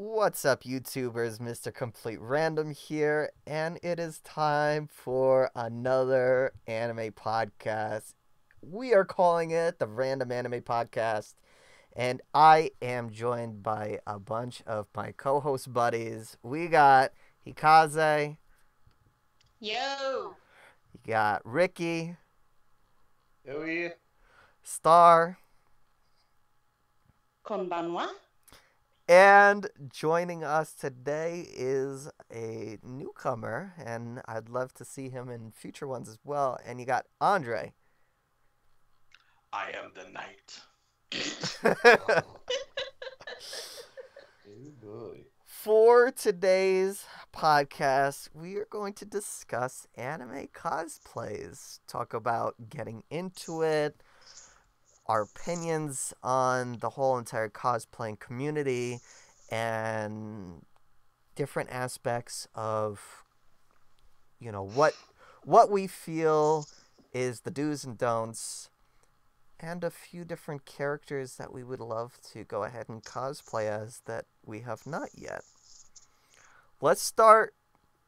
What's up, YouTubers? MrCompleteRandom here, and it is time for another anime podcast. We are calling it the Random Anime Podcast, and I am joined by a bunch of my co-host buddies. We got Hikaze, Yo! you got Ricky, Oh yeah. Star, Konbanwa? and joining us today is a newcomer, and I'd love to see him in future ones as well. And you got Andre. I am the knight. Oh boy. For today's podcast, we are going to discuss anime cosplays, talk about getting into it, our opinions on the whole entire cosplaying community, and different aspects of what we feel is the do's and don'ts, and a few different characters that we would love to go ahead and cosplay as that we have not yet. Let's start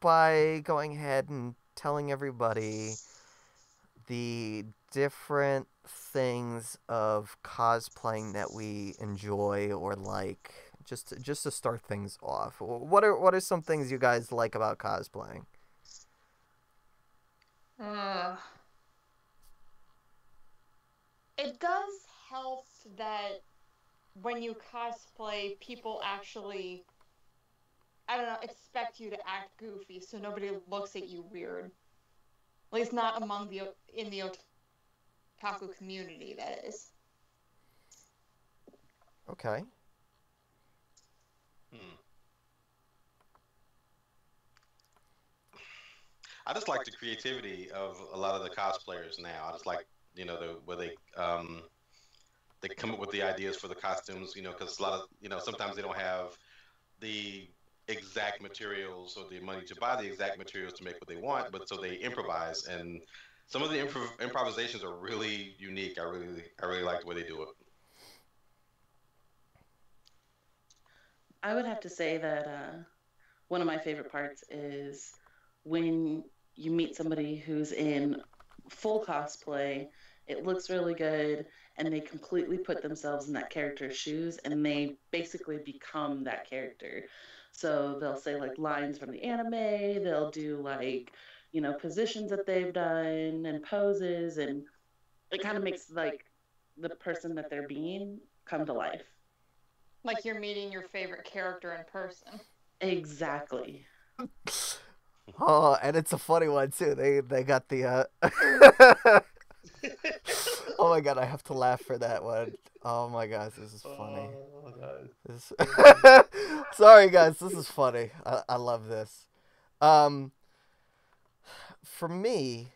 by going ahead and telling everybody the different things of cosplaying that we enjoy or like. Just to start things off, what are some things you guys like about cosplaying? Uh, it does help that when you cosplay, people actually, I don't know, expect you to act goofy so nobody looks at you weird. At least not in the otaku community, that is. Okay. Hmm. I just like the creativity of a lot of the cosplayers now. I just like where they come up with the ideas for the costumes. Because a lot of sometimes they don't have the exact materials or the money to buy the exact materials to make what they want, but so they improvise, and some of the improvisations are really unique. I really like the way they do it. I would have to say that one of my favorite parts is when you meet somebody who's in full cosplay. It looks really good, and they completely put themselves in that character's shoes, and they basically become that character. So they'll say like lines from the anime, they'll do like, positions that they've done and poses, and it kind of makes like the person that they're being come to life. Like you're meeting your favorite character in person. Exactly. Oh, and it's a funny one too. They got the Oh my god, I have to laugh for that one. Oh my gosh, this is funny. Oh god. This... Sorry guys, this is funny. I love this. Um for me,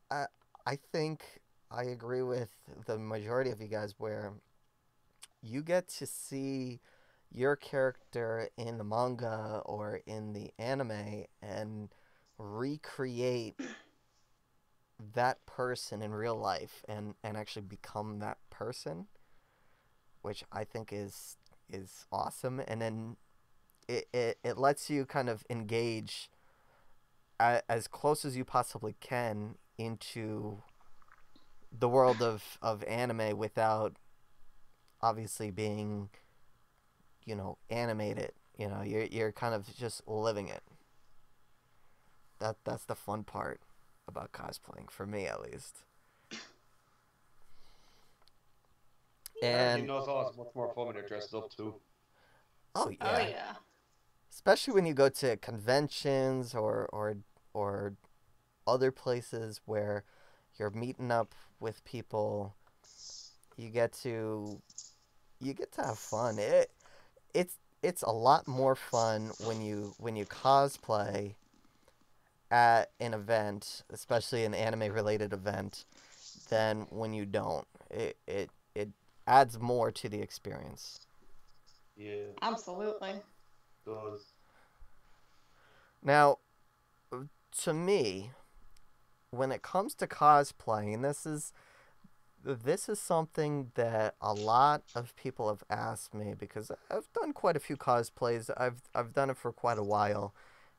I I think I agree with the majority of you guys where you get to see your character in the manga or in the anime and recreate that person in real life and actually become that person, which I think is awesome. And then it lets you kind of engage as close as you possibly can into the world of anime without obviously being, animated. You're kind of just living it. That's the fun part about cosplaying for me, at least. And It's always much more fun when they're dressed up too. oh Oh yeah, yeah. especially when you go to conventions or other places where you're meeting up with people, you get to have fun. It's a lot more fun when you cosplay at an event, especially an anime related event, than when you don't. It adds more to the experience. Yeah, Absolutely. it does. Now, to me, when it comes to cosplaying, this is something that a lot of people have asked me because I've done quite a few cosplays. I've done it for quite a while,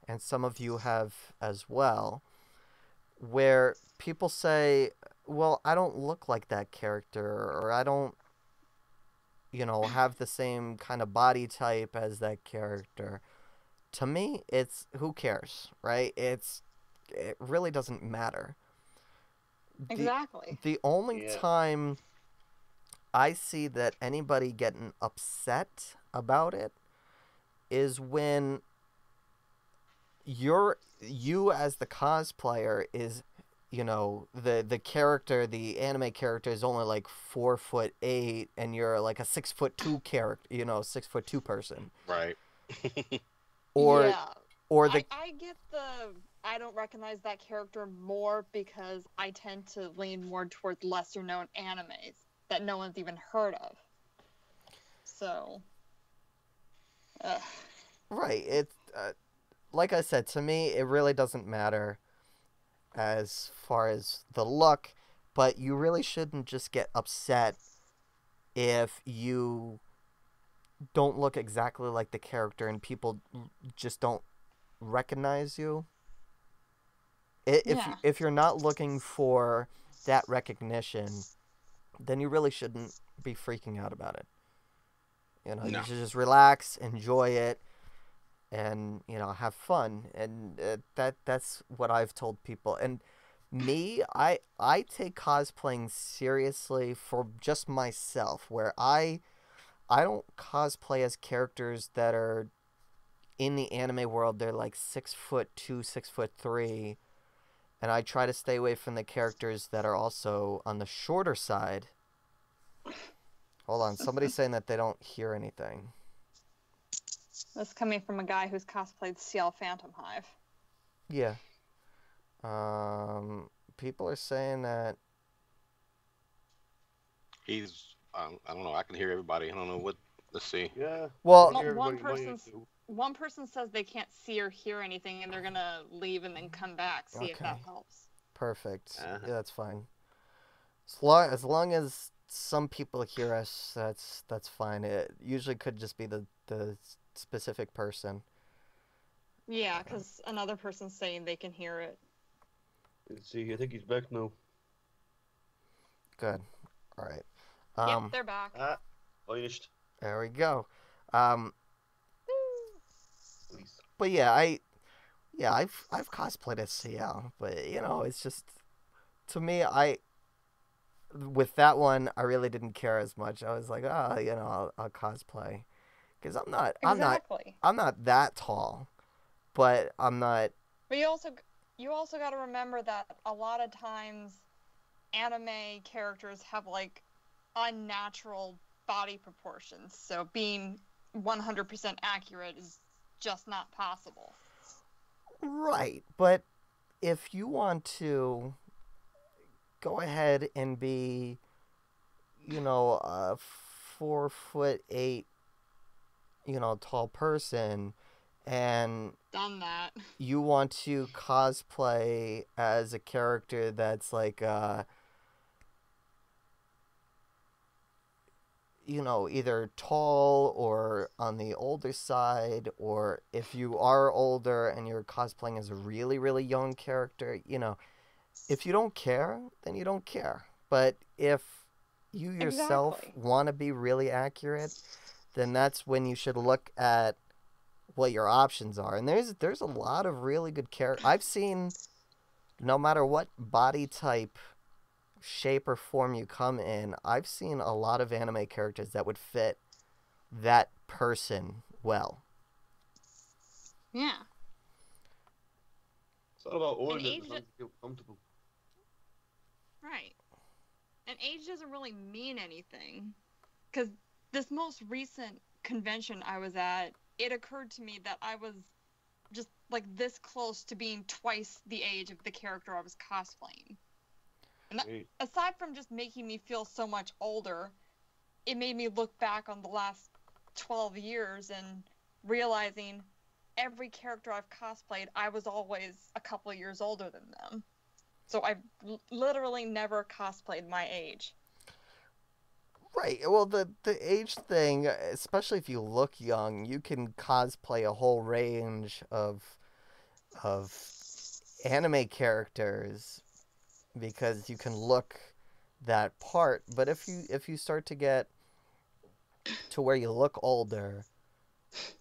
and some of you have as well. Where people say, "Well, I don't look like that character," or "I don't, have the same kind of body type as that character." To me, it's who cares, right? It really doesn't matter. The Exactly. the only Yeah. time I see that anybody getting upset about it is when you as the cosplayer is, the character, the anime character is only like 4'8", and you're like a 6'2" character, 6'2" person, Right. or Yeah. or the I get the I don't recognize that character more because I tend to lean more towards lesser known animes that no one's even heard of. So, right. Like I said, to me, it really doesn't matter as far as the look, but you really shouldn't just get upset if you don't look exactly like the character and people just don't recognize you. yeah. If you're not looking for that recognition, then you really shouldn't be freaking out about it. You No. should just relax, enjoy it, and have fun. And that's what I've told people. And me, I take cosplaying seriously for just myself, where I don't cosplay as characters that are in the anime world. They're like 6'2", 6'3", and I try to stay away from the characters that are also on the shorter side. Hold on, somebody's saying that they don't hear anything. That's coming from a guy who's cosplayed CL Phantom Hive. Yeah. People are saying that He's. I don't know. I can hear everybody. I don't know what. Let's see. Yeah. Well, I hear One everybody person's too. one person says they can't see or hear anything, and they're gonna leave and then come back. See if that Okay. helps. perfect. Uh-huh. Yeah, that's fine. As long as some people hear us, that's fine. It usually could just be the specific person. Yeah, because another person's saying they can hear it. Let's see. I think he's back now. Good. All right. Yep, they're back. Finished. There we go. Um, Please. but yeah, I've cosplayed as CL, but it's just, to me, with that one, I really didn't care as much. I was like, I'll cosplay, because Exactly. I'm not that tall, but I'm not. But you also got to remember that a lot of times anime characters have like unnatural body proportions, so being 100% accurate is just not possible. Right, but if you want to go ahead and be, a 4'8", tall person, and Done that. you want to cosplay as a character that's like, either tall or on the older side, or if you are older and you're cosplaying as a really, really young character, if you don't care, then you don't care. But if you yourself Exactly. want to be really accurate, then that's when you should look at what your options are. And there's a lot of really good characters. I've seen, no matter what body type, shape, or form you come in, I've seen a lot of anime characters that would fit that person well. Yeah. It's all about ordering age as long as you feel comfortable. Right. And age doesn't really mean anything. Because this most recent convention I was at, it occurred to me that I was just like this close to being twice the age of the character I was cosplaying. And that, Great. aside from just making me feel so much older, it made me look back on the last 12 years and realizing every character I've cosplayed, I was always a couple of years older than them. So I've literally never cosplayed my age. Right. Well, the age thing, especially if you look young, you can cosplay a whole range of anime characters because you can look that part. But if you start to get to where you look older,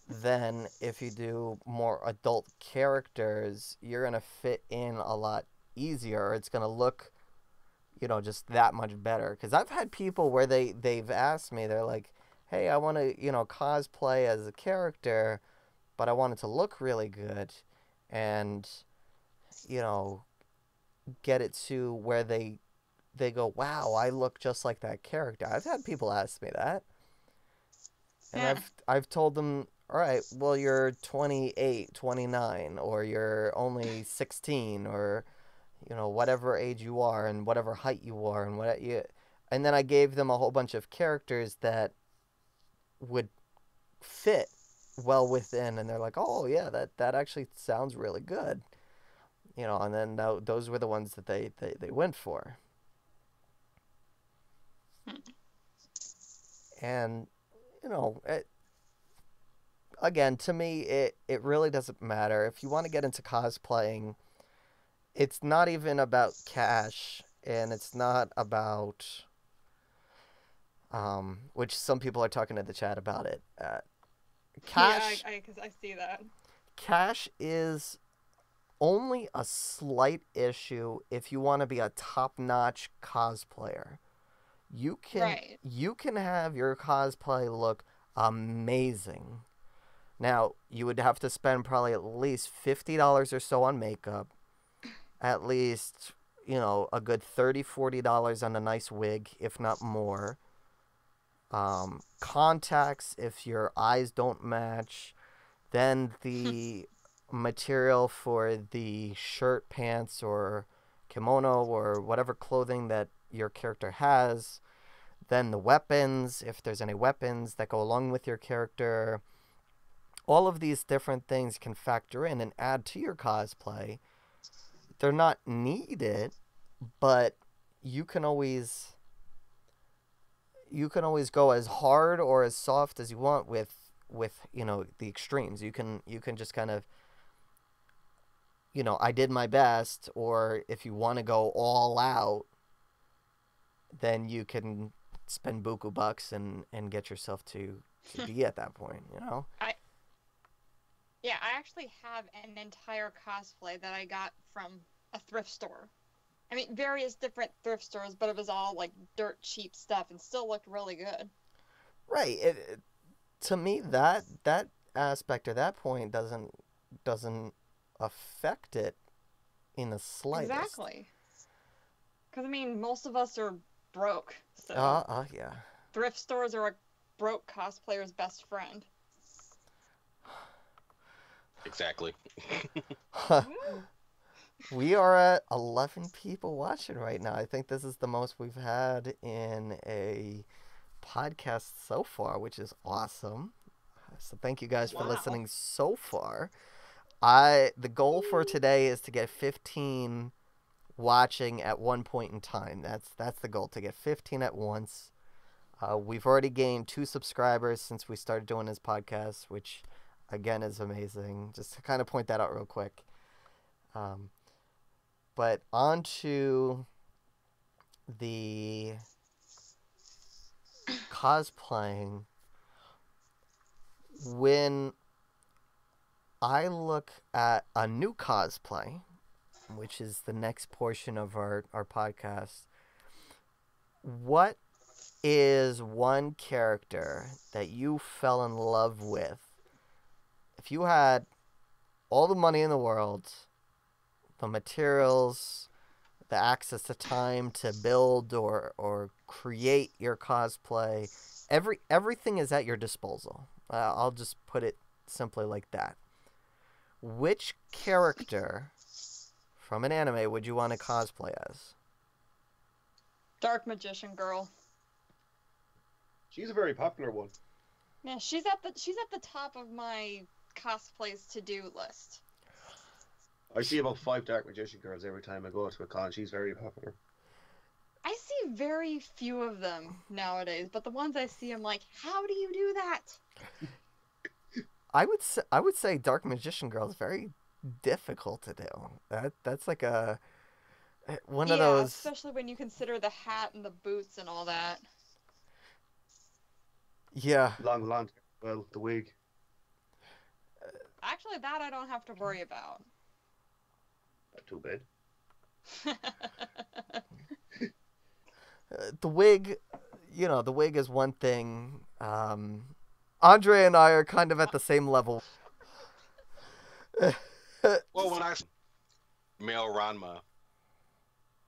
then if you do more adult characters, you're gonna fit in a lot easier. It's gonna look, just that much better. Because I've had people where they've asked me, they're like, "Hey, I want to, cosplay as a character, but I want it to look really good, and you know, get it to where they go, wow, I look just like that character." I've had people ask me that, and Yeah. I've told them, all right, well, you're 28, 29, or you're only 16, or whatever age you are and whatever height you are and and then I gave them a whole bunch of characters that would fit well within, and they're like, oh yeah, that actually sounds really good, and then those were the ones that they went for. And again, to me, it really doesn't matter if you want to get into cosplaying. It's not even about cash, and it's not about which some people are talking in the chat about it. Cash, Yeah, because I see that. cash is only a slight issue if you want to be a top-notch cosplayer. Right. You can have your cosplay look amazing. Now, you would have to spend probably at least $50 or so on makeup, at least, a good $30-$40 on a nice wig, if not more. Contacts, if your eyes don't match, then the material for the shirt, pants, or kimono, or whatever clothing that your character has, then the weapons, if there's any weapons that go along with your character. All of these different things can factor in and add to your cosplay. They're not needed, but you can always go as hard or as soft as you want with the extremes. You can just kind of, I did my best, or if you want to go all out, then you can spend buku bucks and get yourself to be at that point, Yeah, I actually have an entire cosplay that I got from a thrift store. I mean, various different thrift stores, but it was all like dirt cheap stuff and still looked really good. Right. To me, that aspect or that point doesn't affect it in the slightest. Exactly. Because, I mean, most of us are broke, so yeah. thrift stores are a broke cosplayer's best friend. Exactly. We are at 11 people watching right now. I think this is the most we've had in a podcast so far, which is awesome. So thank you guys for listening so far. The goal for today is to get 15 watching at one point in time. That's the goal, to get 15 at once. We've already gained 2 subscribers since we started doing this podcast, which again is amazing. Just to kind of point that out real quick. But on to the cosplaying. When I look at a new cosplay, which is the next portion of our podcast, what is one character that you fell in love with? If you had all the money in the world, the materials, the access to time to build or create your cosplay, everything is at your disposal. I'll just put it simply like that. Which character from an anime would you want to cosplay as? Dark Magician Girl. She's a very popular one. Yeah, she's at the top of my cosplays to-do list. I see about 5 Dark Magician girls every time I go to a con. She's very popular. I see very few of them nowadays, but the ones I see, I'm like, how do you do that? I would say Dark Magician Girl is very difficult to do. That's like one of Yeah, those. especially when you consider the hat and the boots and all that. Yeah. Long, well, the wig. Actually, that I don't have to worry about. Not too bad. The wig, the wig is one thing. Andre and I are kind of at the same level. Well, when I male Ranma,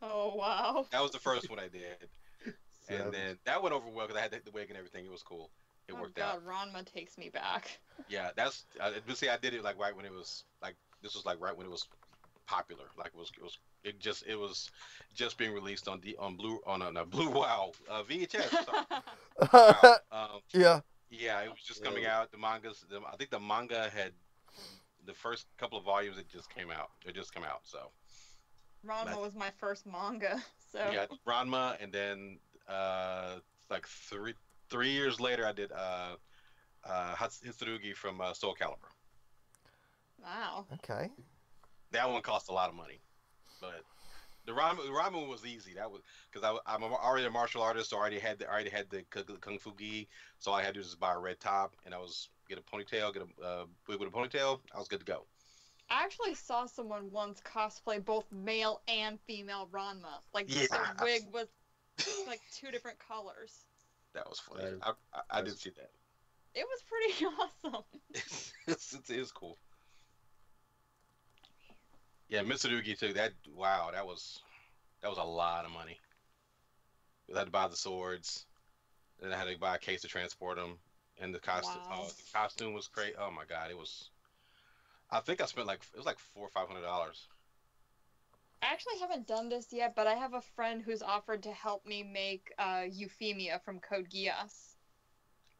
Oh, wow. that was the first one I did, Yeah. and then that went over well because I had the wig and everything. It was cool. It worked God, out. Ranma takes me back. Yeah, but see, I did it like right when it was like this was like right when it was popular. Like it was just being released on Blue Wow VHS. Wow. Yeah. Yeah, it was just coming out. The mangas. I think the manga had the first couple of volumes. It just came out. It just came out. So Ranma was my first manga, so... yeah, Ranma, and then like 3 years later, I did Hitsurugi from Soul Calibur. Wow. Okay. That one cost a lot of money, but the Ranma was easy. That was because I'm already a martial artist, so I already had the kung fu gi. So all I had to do was just buy a red top, and get a ponytail, get a wig with a ponytail. I was good to go. I actually saw someone once cosplay both male and female Ranma. Like, Yeah. the wig was like 2 different colors. That was funny. I did see that. It was pretty awesome. It is cool. Yeah, Mitsurugi too. Wow, that was a lot of money. I had to buy the swords, then I had to buy a case to transport them, and the costume. Wow. Oh, the costume was great. Oh my god, it was. I think I spent it was like $400 or $500. I actually haven't done this yet, but I have a friend who's offered to help me make Euphemia from Code Geass.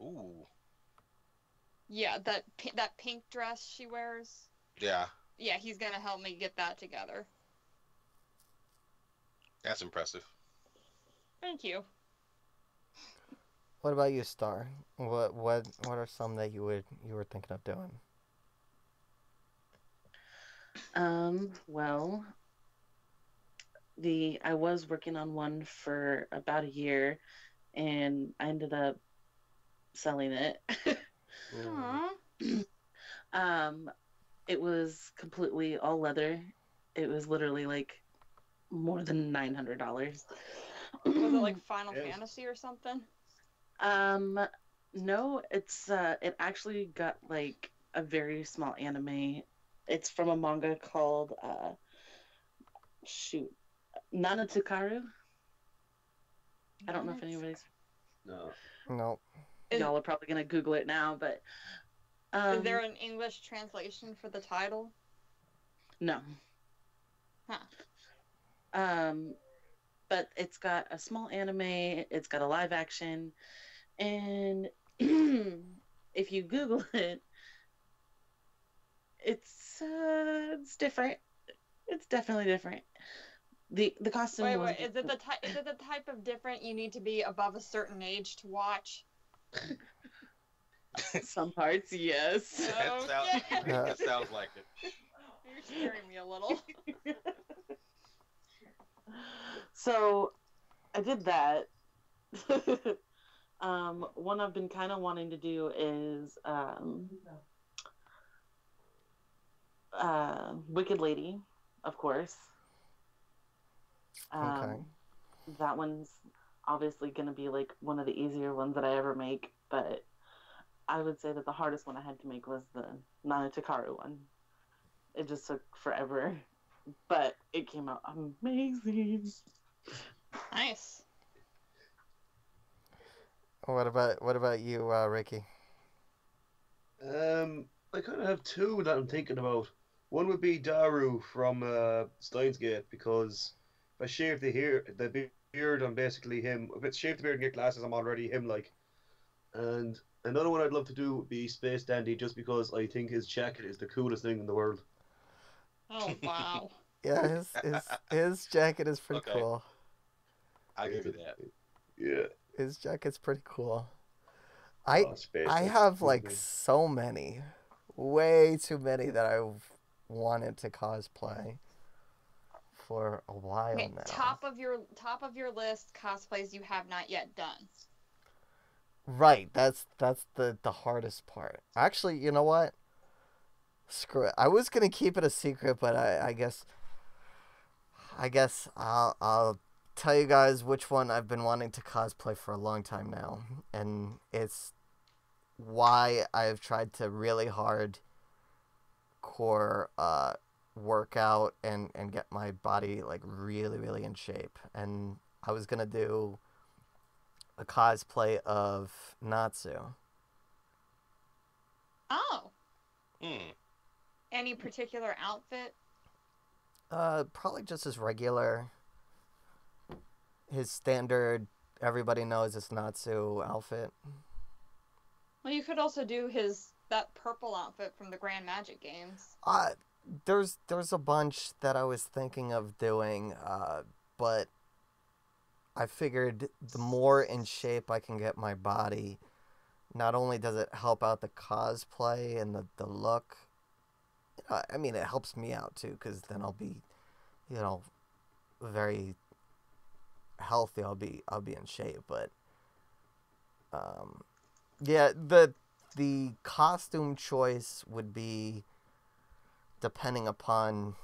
Ooh. Yeah, that pink dress she wears. Yeah, Yeah, he's gonna help me get that together. that's impressive. Thank you. What about you, Star? What are some that you were thinking of doing? Well, I was working on one for about a year, and I ended up selling it. Aww. It was completely all leather. It was literally like more than $900. Was it like Final Yes. Fantasy or something? No, it actually got like a very small anime. It's from a manga called Nanatsukaru. I don't know if anybody's No. No. y'all are probably gonna Google it now, but Is there an English translation for the title? no. Huh. But it's got a small anime, it's got a live action, and if you Google it, it's different. It's definitely different. The costume was... Wait, is it the type of different you need to be above a certain age to watch? Some parts, yes. That sounds like it. You're scaring me a little. So I did that. One I've been kind of wanting to do is Wicked Lady, of course. Okay. That one's obviously going to be like one of the easier ones that I ever make, but I would say that the hardest one I had to make was the Nanatakaru one. It just took forever, but it came out amazing. Nice. What about you, Ricky? I kind of have two that I'm thinking about. One would be Daru from Steins Gate, because if I shave the beard, I'm basically him. If I shave the beard and get glasses, I'm already him like. And another one I'd love to do would be Space Dandy, just because I think his jacket is the coolest thing in the world. Oh, wow. Yeah, his jacket is pretty Okay. cool. I'll give you that. Yeah. His jacket's pretty cool. Space. I have like so many, way too many that I've wanted to cosplay for a while Okay, now. top of your list cosplays you have not yet done. Right, that's the hardest part. Actually, you know what? Screw it. I was gonna keep it a secret, but I guess I'll tell you guys which one I've been wanting to cosplay for a long time now, and it's why I've tried to really hard core workout and get my body like really in shape. And I was gonna do a cosplay of Natsu. Oh, Hmm. any particular outfit? Probably just his regular, his standard, everybody knows his Natsu outfit. Well, you could also do that purple outfit from the Grand Magic games. There's a bunch that I was thinking of doing, but I figured the more in shape I can get my body, not only does it help out the cosplay and the look, I mean, it helps me out too, because then I'll be, very healthy. I'll be in shape, but yeah, the costume choice would be depending upon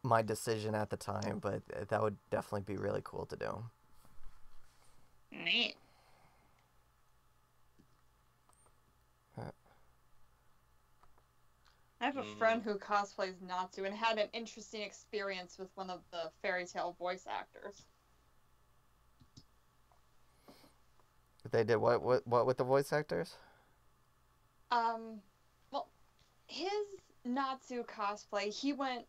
my decision at the time, but that would definitely be really cool to do. Neat. I have a friend who cosplays Natsu and had an interesting experience with one of the fairy tale voice actors. They did what with the voice actors? Well, his Natsu cosplay, he went,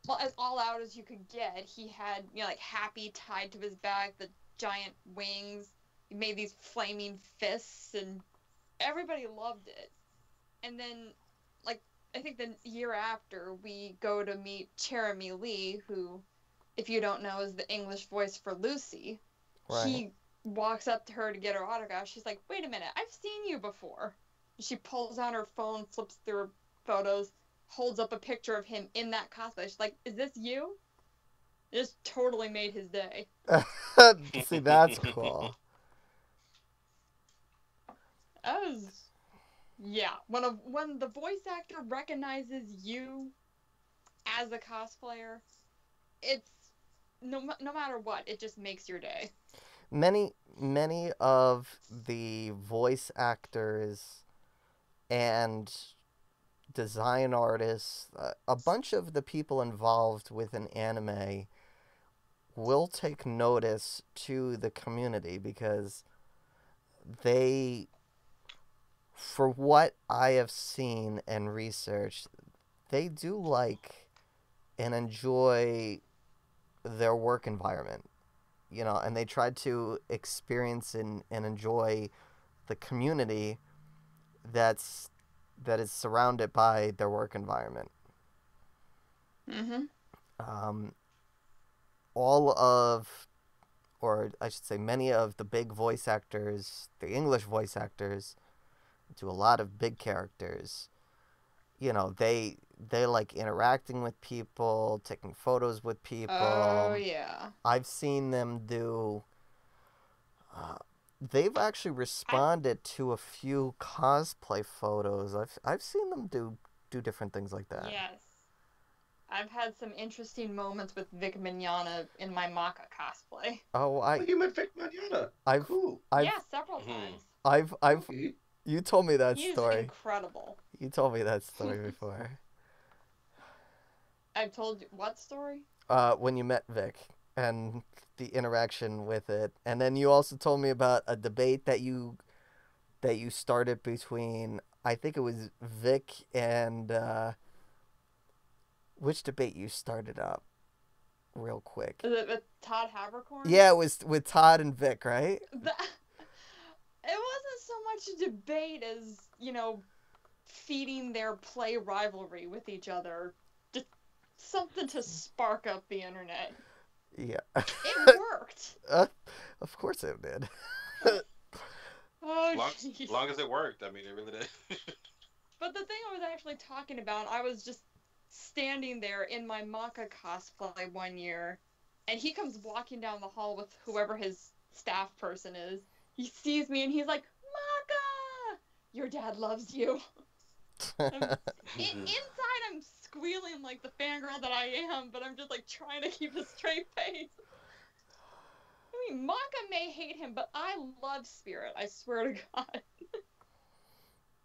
well, as all out as you could get. He had, like Happy tied to his back, the giant wings. He made these flaming fists, and everybody loved it. And then, like, I think the year after, we go to meet Jeremy Lee, who, if you don't know, is the English voice for Lucy. Right. He walks up to her to get her autograph. She's like, wait a minute, I've seen you before. She pulls out her phone, flips through her photos, holds up a picture of him in that cosplay. She's like, is this you? It just totally made his day. See, that's cool. That was, yeah. When the voice actor recognizes you as a cosplayer, it's no matter what, it just makes your day. Many of the voice actors and design artists, a bunch of the people involved with an anime will take notice to the community because they, for what I have seen and researched, they do like and enjoy their work environment, and they try to experience and enjoy the community that is surrounded by their work environment. All of, or I should say many of the big voice actors, the English voice actors, do a lot of big characters. They like interacting with people, taking photos with people. Oh, yeah. I've seen them do... they've actually responded to a few cosplay photos. I've seen them do different things like that. Yes. I've had some interesting moments with Vic Mignogna in my Maka cosplay. Oh, you met Vic Mignogna. Cool. Yeah, several times. You told me that He's story. Incredible. You told me that story before. I've told you what story? When you met Vic and the interaction with it, and then you also told me about a debate that you started between, I think it was Vic and which debate you started up real quick? Is it with Todd Habercorn? Yeah, it was with Todd and Vic, right? It wasn't so much a debate as, feeding their play rivalry with each other. Just something to spark up the internet. Yeah. It worked. Of course it did. Oh, Long, jeez. long as it worked, I mean, it really did. But the thing I was actually talking about, I was just standing there in my Maka cosplay one year, and he comes walking down the hall with whoever his staff person is. He sees me and he's like, Maka! Your dad loves you. Inside, I'm squealing like the fangirl that I am, but I'm just like trying to keep a straight face. I mean, Maka may hate him, but I love Spirit. I swear to God.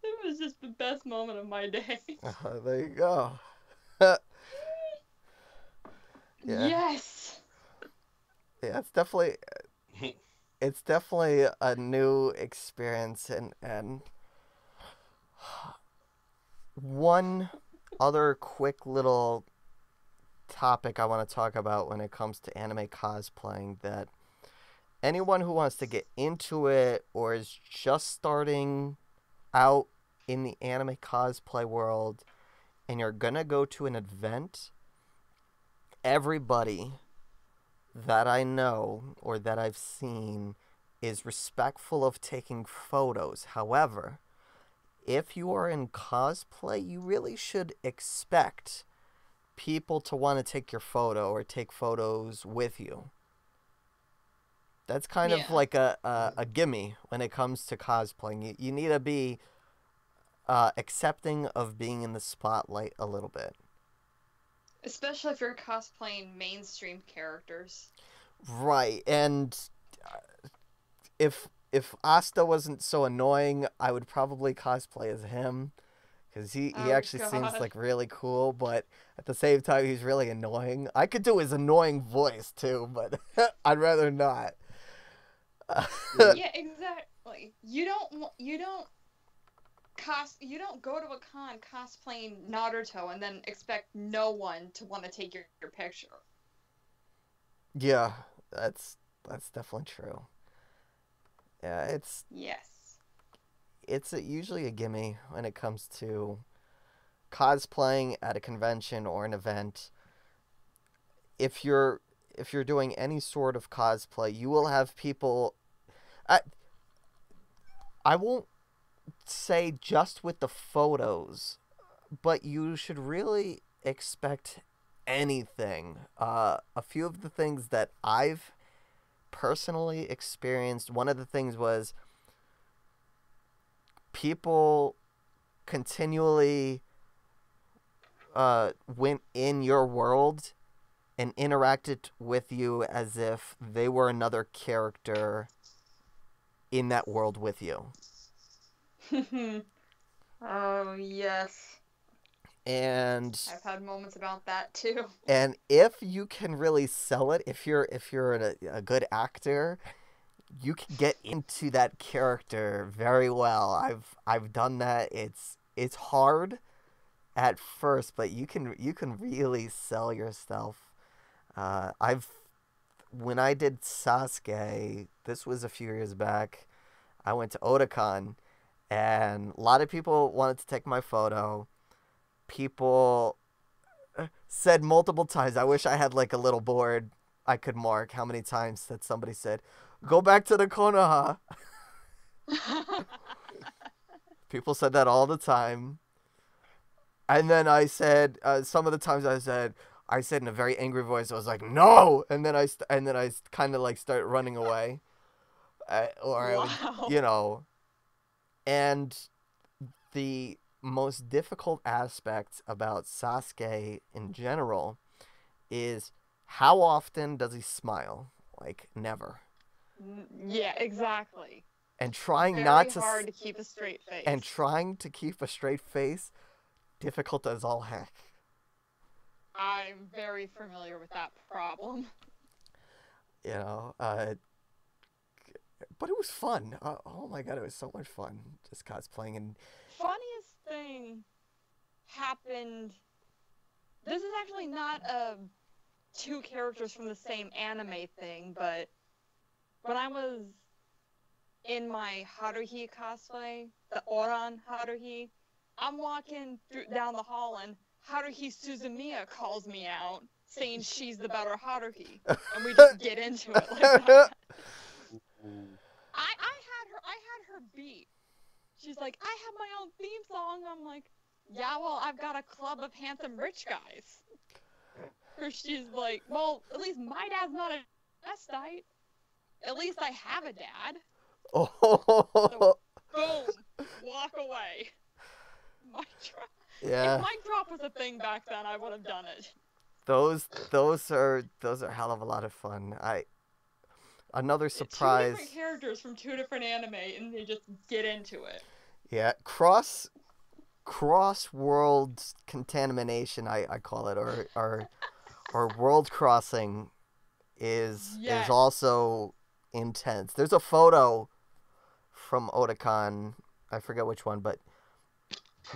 It was just the best moment of my day. There you go. Yeah. Yes. Yeah, it's definitely a new experience, and one other quick little topic I want to talk about when it comes to anime cosplaying, that anyone who wants to get into it or is just starting out in the anime cosplay world and you're gonna go to an event, everybody that I know or that I've seen is respectful of taking photos. However, if you are in cosplay, you really should expect people to want to take your photo or take photos with you. That's kind of like a gimme when it comes to cosplaying. You need to be accepting of being in the spotlight a little bit. Especially if you're cosplaying mainstream characters. Right, and if Asta wasn't so annoying, I would probably cosplay as him, because he actually seems like really cool, but at the same time he's really annoying. I could do his annoying voice too, but I'd rather not. Yeah, exactly. You don't go to a con cosplaying Naruto and then expect no one to want to take your picture. Yeah, that's definitely true. Yeah, it's usually a gimme when it comes to cosplaying at a convention or an event. If you're doing any sort of cosplay, you will have people. I won't say just with the photos, but you should really expect anything. A few of the things that I've personally experienced, one of the things was people continually went in your world and interacted with you as if they were another character in that world with you. Oh, yes. And I've had moments about that too. And if you can really sell it, if you're a good actor, you can get into that character very well. I've done that. It's hard at first, but you can really sell yourself. When I did Sasuke, this was a few years back. I went to Otakon, and a lot of people wanted to take my photo. People said multiple times, I wish I had like a little board I could mark how many times that somebody said, "Go back to the Konoha." People said that all the time. And then I said, some of the times I said in a very angry voice, I was like, "No!" And then I kind of like start running away. Or wow. I would, and the most difficult aspect about Sasuke in general is how often does he smile? Like, never. Yeah, exactly. And trying Very not to hard to keep a straight face. And trying to keep a straight face, difficult as all heck. I'm very familiar with that problem. But it was fun. Oh my god, it was so much fun just cosplaying. And funniest thing happened. This is actually not two characters from the same anime thing, but when I was in my Haruhi cosplay, the Oran Haruhi, I'm walking down the hall and Haruhi Suzumiya calls me out. saying she's the better Haruhi, and we just get into it like that. I had her beat. She's like, I have my own theme song. I'm like, yeah, well, I've got a club of handsome rich guys. Or she's like, well, at least my dad's not a Westite. At least I have a dad. Oh. Boom, walk away. Mic drop. Yeah. If mic drop was a thing back then, I would have done it. Those are a hell of a lot of fun. Another Two surprise. different characters from two different anime, and they just get into it. Yeah, cross world contamination, I call it, or world crossing is Yes. also intense. There's a photo from Otakon, I forget which one, but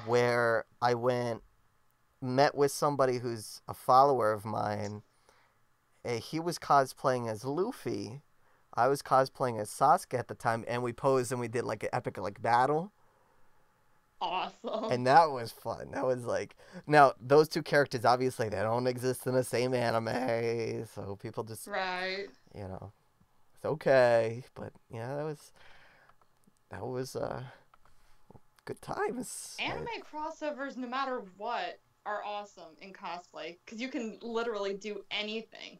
where I met with somebody who's a follower of mine. He was cosplaying as Luffy. I was cosplaying as Sasuke at the time, and we posed and we did like an epic battle. Awesome. And that was fun. That was like, now those two characters obviously they don't exist in the same anime, so people just Right. it's okay. But yeah, that was good times. Anime crossovers, no matter what, are awesome in cosplay because you can literally do anything.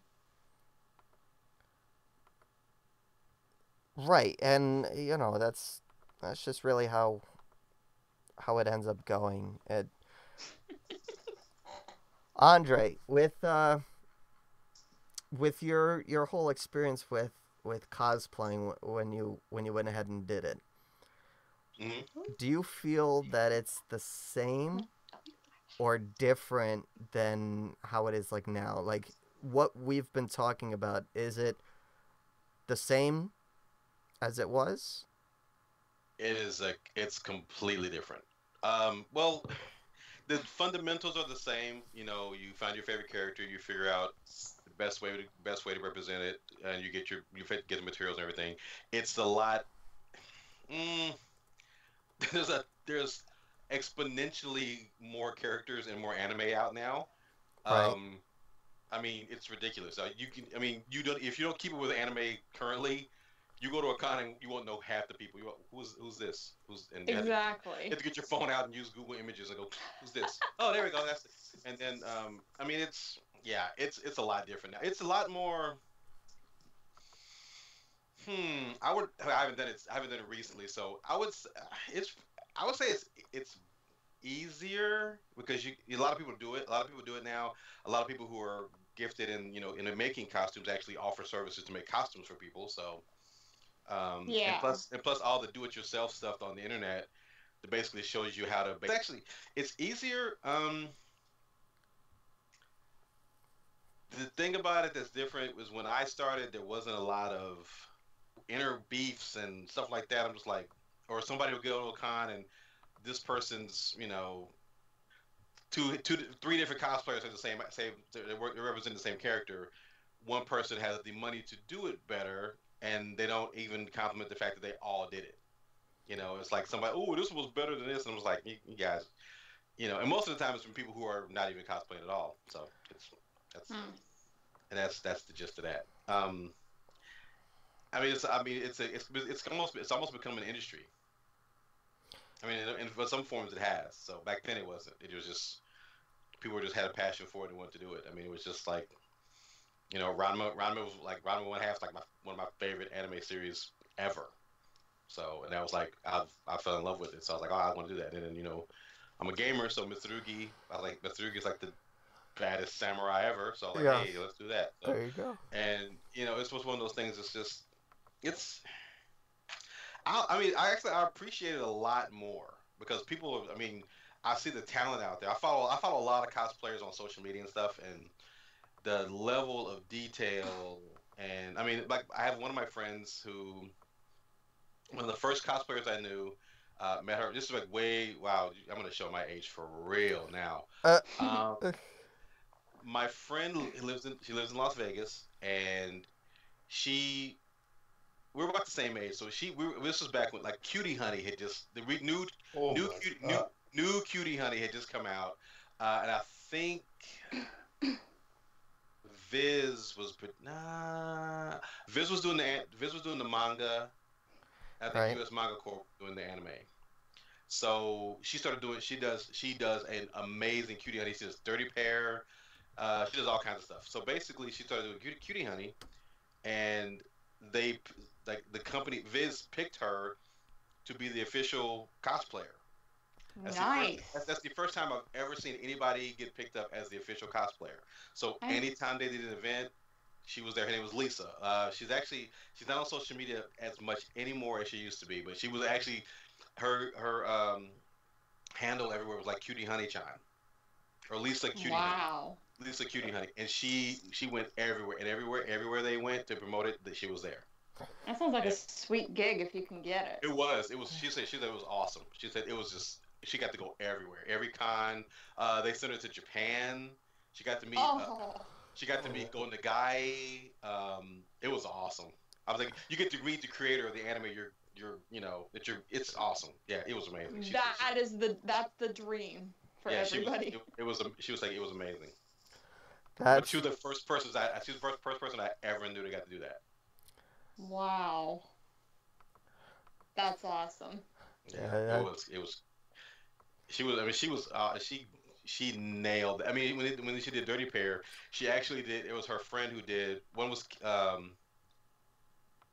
Right, and that's just really how it ends up going. Andre, with your whole experience with cosplaying when you went ahead and did it, do you feel that it's the same or different than how it is like now? Like what we've been talking about, is it the same as it was? It's completely different. Well, the fundamentals are the same. You find your favorite character, you figure out the best way to represent it, and you get the materials and everything. It's a lot. There's exponentially more characters and more anime out now. Right. I mean, it's ridiculous. You don't if you don't keep it with anime currently. You go to a con and you won't know half the people. Who's this? Exactly. You have to get your phone out and use Google Images and go, who's this? Oh, there we go. That's it. And then it's a lot different now. It's a lot more. I haven't done it recently, so I would say it's easier because a lot of people do it. A lot of people do it now. A lot of people who are gifted in making costumes actually offer services to make costumes for people. So. Yeah. And plus all the do-it-yourself stuff on the internet that basically shows you how to. It's easier. The thing about it that's different was when I started, there wasn't a lot of inner beefs and stuff like that. I'm just like, or somebody will go to a con and this person's, three different cosplayers are the same. They represent the same character. One person has the money to do it better. And they don't even compliment the fact that they all did it. It's like somebody, oh, this was better than this, and I was like, you guys, and most of the time it's from people who are not even cosplaying at all. So that's the gist of that. It's almost become an industry. I mean, and for some forms it has. So back then it wasn't. It was just people just had a passion for it and wanted to do it. I mean, it was just like. Ranma was like Ranma 1/2 like one of my favorite anime series ever. So, and I was like, I fell in love with it. So I was like, oh, I want to do that. And then, I'm a gamer, so Mitsurugi, Mitsurugi's like the baddest samurai ever. So I was like, hey, let's do that. So, there you go. And it's one of those things. I appreciate it a lot more because people. I see the talent out there. I follow a lot of cosplayers on social media and stuff, and the level of detail, and I have one of my friends who, one of the first cosplayers I knew, met her. This is like wow, I'm gonna show my age for real now. My friend lives in Las Vegas, and we were about the same age. So this was back when like Cutie Honey had just new Cutie Honey had just come out, and I think. Viz was nah. Viz was doing the manga. I think Right. U.S. Manga Corp was doing the anime. So she started doing. She does an amazing Cutie Honey. She does Dirty Pair. She does all kinds of stuff. So basically, she started doing Cutie Honey, and they like the company Viz picked her to be the official cosplayer. Nice. That's the first time I've ever seen anybody get picked up as the official cosplayer. So I- anytime they did an event, she was there. Her name was Lisa. She's not on social media as much anymore as she used to be, but she was actually her handle everywhere was like Cutie Honey Chan or Lisa Cutie Honey. Wow. Lisa Cutie Honey, and she went everywhere, and everywhere they went to promote it, that she was there. That sounds like a Yeah. sweet gig if you can get it. It was. She said it was awesome. She said it was just she got to go everywhere, every con. They sent her to Japan. She got to meet. Oh. She got to meet Golden Guy. It was awesome. I was like, you get to meet the creator of the anime. It's awesome. Yeah, it was amazing. That's the dream for everybody. She was like, it was amazing. But That's she was the first person. She was the first person I ever knew that got to do that. Wow. That's awesome. Yeah, It was. She was. I mean, she was. She nailed it. I mean, when she did Dirty Pair, she actually did. It was her friend who did. One was.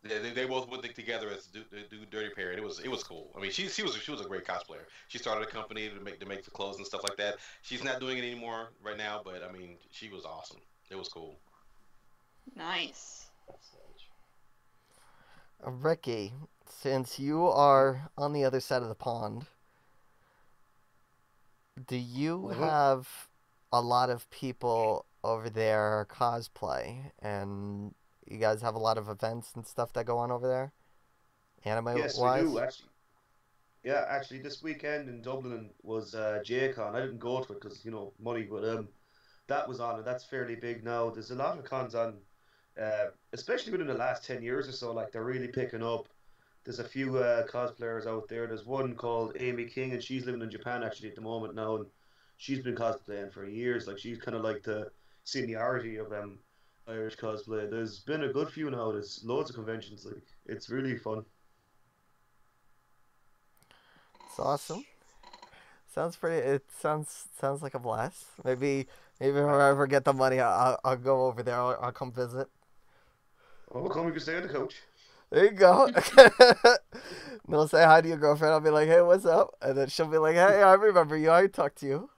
They both went together as do Dirty Pair. And it was cool. I mean, she was a great cosplayer. She started a company to make the clothes and stuff like that. She's not doing it anymore right now, but I mean, she was awesome. It was cool. Nice. Ricky, since you are on the other side of the pond, do you Mhm. have a lot of people over there cosplay, and you guys have a lot of events and stuff that go on over there, anime Yes, we wise? do actually. Yeah, actually, this weekend in Dublin was J-Con. I didn't go to it because money, but that was on, and that's fairly big now. There's a lot of cons on, especially within the last 10 years or so. Like they're really picking up. There's a few cosplayers out there. There's one called Amy King, and she's living in Japan actually at the moment now, and she's been cosplaying for years. Like she's kind of like the seniority of Irish cosplay. There's been a good few now. There's loads of conventions. Like it's really fun. It's awesome. Sounds pretty. It sounds like a blast. Maybe if I ever get the money, I'll go over there. I'll come visit. Oh, come, you can stay on the couch. There you go. And I'll say hi to your girlfriend. I'll be like, hey, what's up? And then she'll be like, hey, I remember you. I talked to you.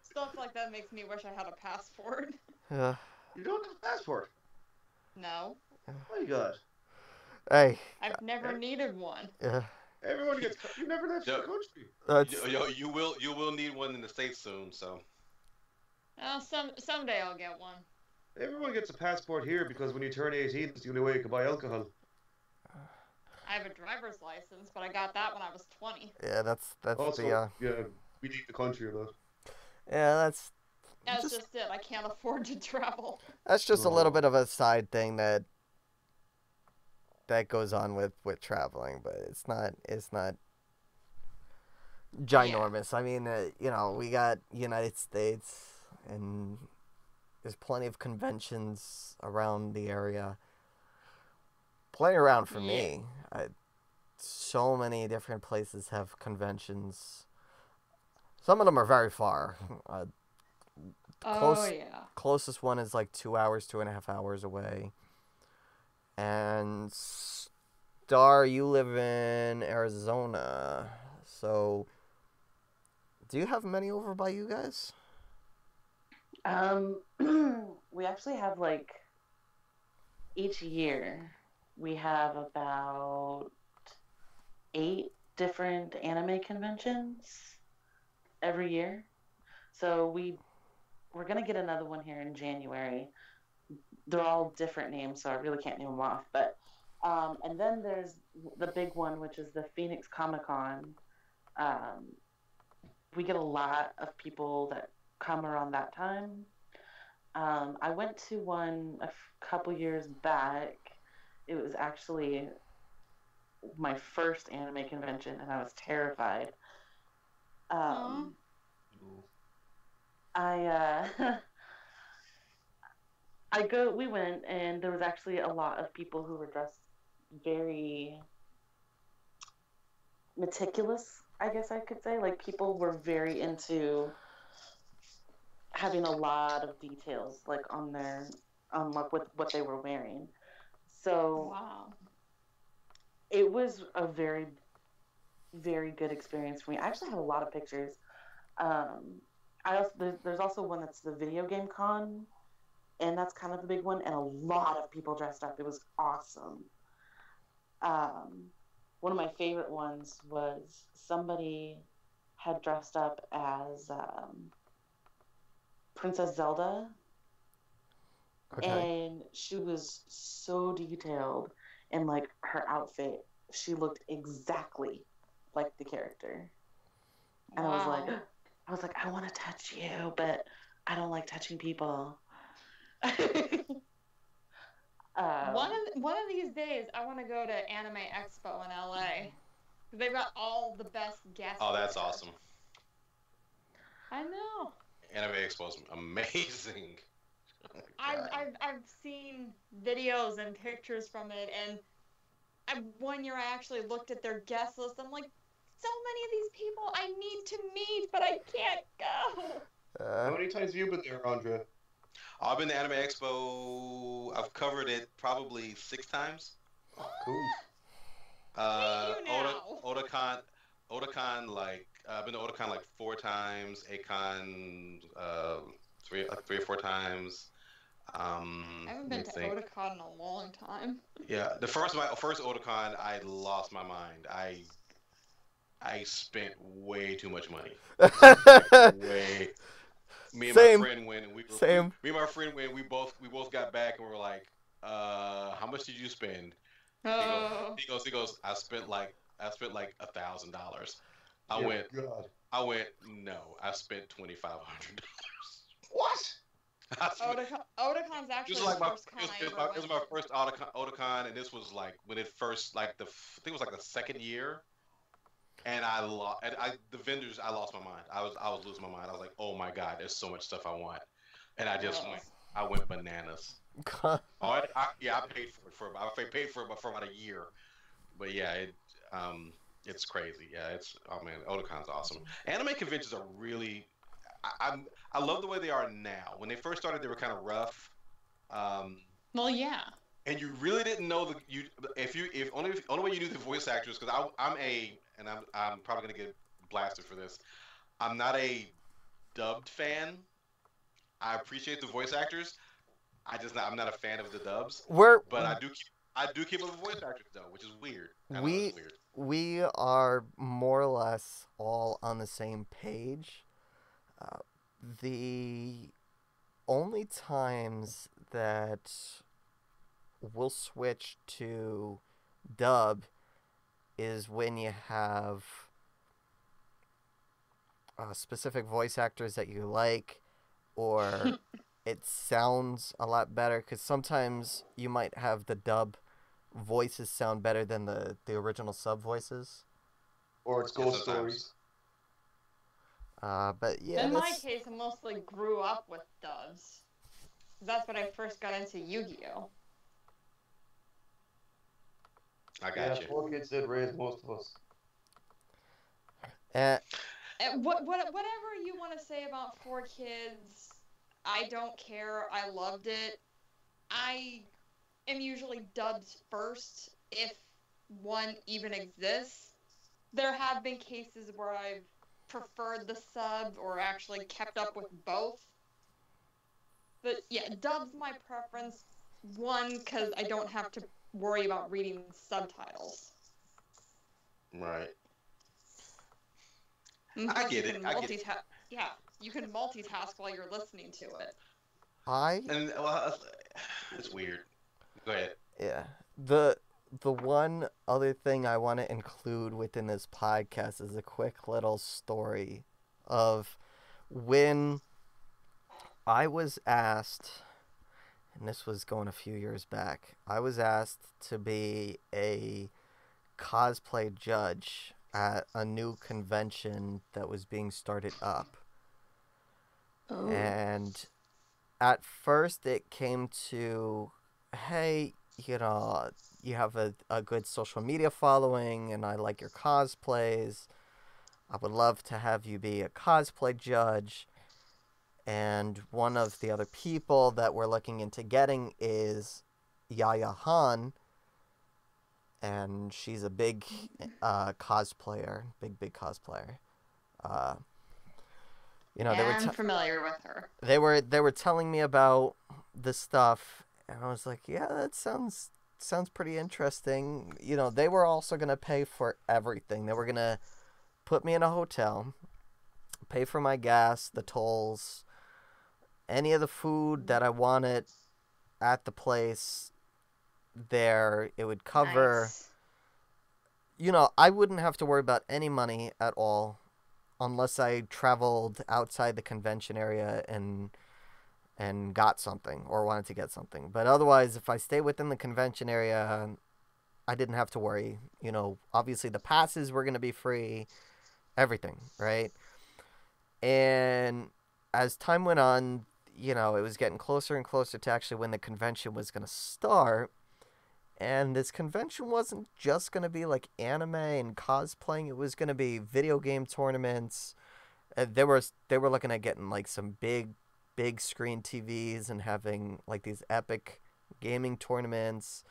Stuff like that makes me wish I had a passport. Yeah. You don't have a passport. No. Oh my God. Hey. I've never needed one. Yeah. Everyone gets. You never left the country. That's, You will need one in the States soon. So. Someday I'll get one. Everyone gets a passport here because when you turn 18, it's the only way you can buy alcohol. I have a driver's license, but I got that when I was 20. yeah. That's Also, the. yeah, we leave the country or not. Yeah. That's Just- just it. I can't afford to travel. That's just a little Oh. bit of a side thing that goes on with traveling, but it's not ginormous. I mean, we got United States, and there's plenty of conventions around the area. Plenty around for me. So many different places have conventions. Some of them are very far. Oh, yeah. Closest one is like 2 hours, 2.5 hours away. And Star, you live in Arizona, so do you have many over by you guys? We actually have like each year we have about 8 different anime conventions every year. So we're gonna get another one here in January. They're all different names, so I really can't name them off. But and then there's the big one, which is the Phoenix Comic Con. We get a lot of people that come around that time. I went to one a couple years back. It was actually my first anime convention, and I was terrified. I We went, and there was actually a lot of people who were dressed very meticulous, I guess I could say. Like, people were very into having a lot of details, like, on like what they were wearing. So Wow. it was a very, very good experience for me. I actually have a lot of pictures. There's also one that's the video game con, and that's kind of the big one, and a lot of people dressed up. It was awesome. One of my favorite ones was somebody had dressed up as Princess Zelda, Okay. and she was so detailed in like her outfit. She looked exactly like the character, and Wow. I was like, I want to touch you, but I don't like touching people. One of these days, I want to go to Anime Expo in LA. They've got all the best guests. Oh, that's there. awesome. I know. Anime Expo's amazing. I've seen videos and pictures from it, and one year I actually looked at their guest list. I'm like, so many of these people I need to meet, but I can't go. How many times have you been there, Andrea? I've been to Anime Expo. I've covered it probably 6 times. Cool. Hey, you now. Otakon, like I've been to Otakon like 4 times. Akon, 3 or 4 times. I haven't been to Otakon in a long time. Yeah, the first Otakon, I lost my mind. I spent way too much money. Way. Me and Same. my friend went, and Same. Me and my friend went. We both got back, and we were like, how much did you spend? Oh. He goes. I spent like $1,000. God. I went. No, I spent $2,500. What? Otakon's actually the first con I ever It was my first Otakon, and this was like when it first, like I think it was like the second year, and the vendors, I lost my mind. I was losing my mind. I was like, oh my god, there's so much stuff I want, and I went bananas. I paid for it for about a year, but yeah, it's crazy. Yeah, Otakon's awesome. Anime conventions are really. I love the way they are now. When they first started, they were kind of rough. Well, yeah. And you really didn't know if only way you knew the voice actors, because I'm probably gonna get blasted for this. I'm not a dubbed fan. I appreciate the voice actors. I'm not a fan of the dubs. But I do keep up with voice actors though, which is weird. We are more or less all on the same page. The only times that we'll switch to dub is when you have specific voice actors that you like, or it sounds a lot better, because sometimes you might have the dub voices sound better than the original sub voices. Or it's ghost stories. But yeah, in my case, I mostly grew up with dubs. That's when I first got into Yu-Gi-Oh. I got you. 4 kids did raise most of us. Whatever you want to say about 4 Kids, I don't care. I loved it. I am usually dubbed first if one even exists. There have been cases where I've preferred the sub or actually kept up with both. But yeah, dub's my preference. One, because I don't have to worry about reading subtitles. Right. I get it. Yeah, you can multitask while you're listening to it. It's weird. Go ahead. Yeah. The one other thing I want to include within this podcast is a quick little story of when I was asked, and this was going a few years back, I was asked to be a cosplay judge at a new convention that was being started up. Oh. And at first it came to, hey, you have a good social media following, and I like your cosplays. I would love to have you be a cosplay judge. And one of the other people that we're looking into getting is Yaya Han, and she's a big cosplayer, big cosplayer. Uh, Yeah, they were I'm familiar with her. they were telling me about the stuff, and I was like, yeah, that sounds pretty interesting. They were also gonna pay for everything. They were gonna put me in a hotel, pay for my gas, the tolls, any of the food that I wanted at the place. There, it would cover. Nice. I wouldn't have to worry about any money at all unless I traveled outside the convention area and got something or wanted to get something. But otherwise, if I stay within the convention area, I didn't have to worry. Obviously the passes were going to be free, everything, right? And as time went on, it was getting closer and closer to actually when the convention was going to start. And this convention wasn't just going to be like anime and cosplaying. It was going to be video game tournaments. They were looking at getting like some big screen TVs and having like these epic gaming tournaments.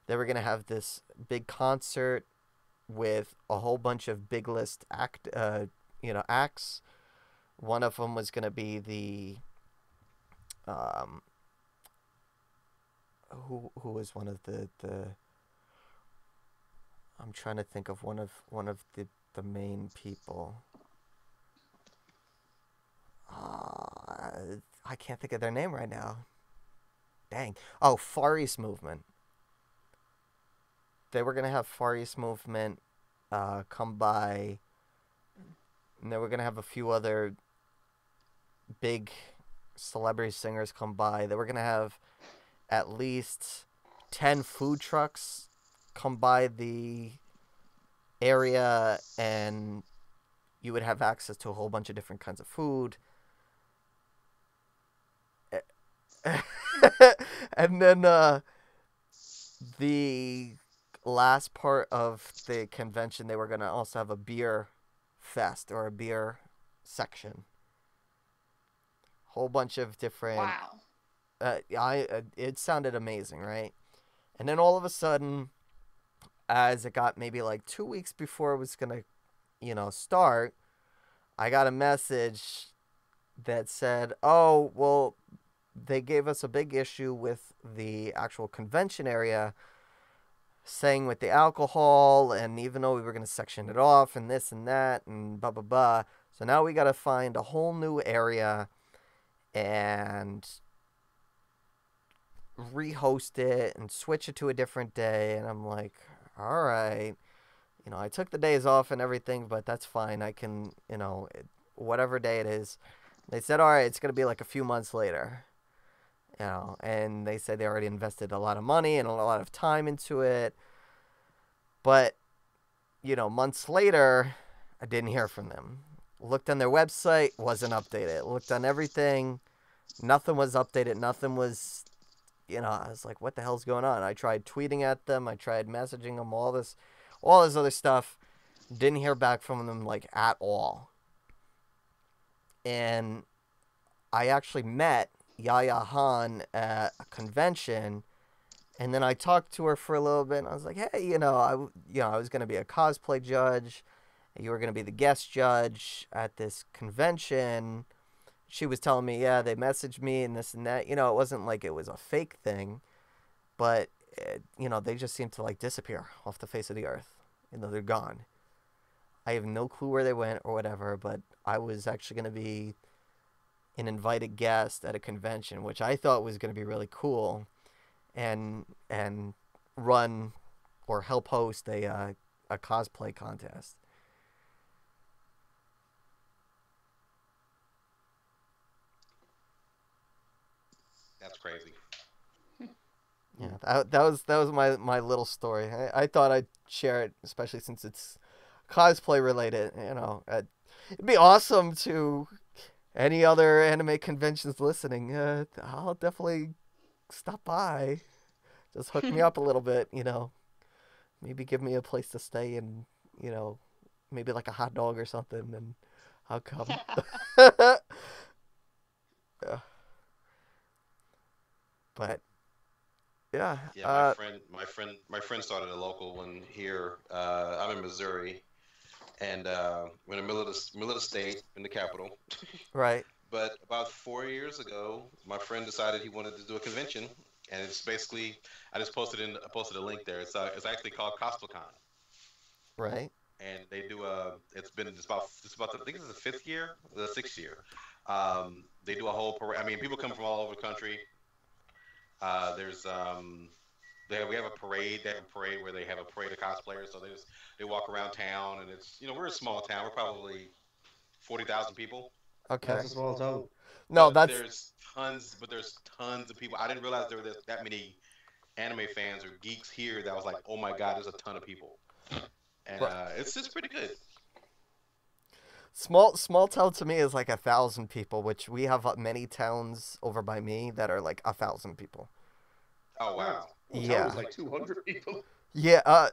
They were going to have this big concert with a whole bunch of big list acts. One of them was going to be the who was one of the I'm trying to think of one of the main people. I can't think of their name right now. Dang. Oh, Far East Movement. They were gonna have Far East Movement come by, and they were gonna have a few other big celebrity singers come by. They were gonna have at least 10 food trucks come by the area, and you would have access to a whole bunch of different kinds of food. And then the last part of the convention, they were going to also have a beer fest or a beer section. Whole bunch of different... Wow. It sounded amazing, right? And then all of a sudden, as it got maybe like 2 weeks before it was gonna, start, I got a message that said, "Oh, well, they gave us a big issue with the actual convention area, saying with the alcohol, and even though we were gonna section it off and this and that and blah blah blah, so now we gotta find a whole new area and rehost it and switch it to a different day." And I'm like, all right, I took the days off and everything, but that's fine. I can, whatever day it is. They said, all right, it's going to be like a few months later, and they said they already invested a lot of money and a lot of time into it. But, months later, I didn't hear from them. Looked on their website, wasn't updated. Looked on everything, nothing was updated. Nothing was, I was like, what the hell's going on? I tried tweeting at them. I tried messaging them, all this other stuff. Didn't hear back from them, like, at all. And I actually met Yaya Han at a convention, and then I talked to her for a little bit, and I was like, hey, I was going to be a cosplay judge. You were going to be the guest judge at this convention. She was telling me, yeah, they messaged me and this and that. It wasn't like it was a fake thing, but, they just seemed to, like, disappear off the face of the earth. They're gone. I have no clue where they went or whatever, but I was actually going to be an invited guest at a convention, which I thought was going to be really cool, and run or help host a cosplay contest. That's crazy. Yeah, that was my little story. I thought I'd share it, especially since it's cosplay related. It'd be awesome to any other anime conventions listening, I'll definitely stop by. Just hook me up a little bit, you know. Maybe give me a place to stay and, you know, maybe like a hot dog or something, and I'll come. Yeah. But yeah, Yeah, my friend started a local one here. I'm in Missouri, and we're in the middle of the state, in the capital. right. But about 4 years ago, my friend decided he wanted to do a convention, and it's basically I posted a link there. It's actually called CosplayCon, Right. and they do it's about I think it's the fifth year, the sixth year. They do a whole parade. I mean, people come from all over the country. There's we have a parade. They have a parade where they have a parade of cosplayers. So they walk around town, and it's we're a small town. We're probably 40,000 people. Okay. That's a small town. No, But that's there's tons of people. I didn't realize there were that many anime fans or geeks here. That was like, oh my god, there's a ton of people, and it's pretty good. small town to me is like 1,000 people, which we have many towns over by me that are like 1,000 people. Oh wow, Well, Yeah. town was like 200 people. Yeah.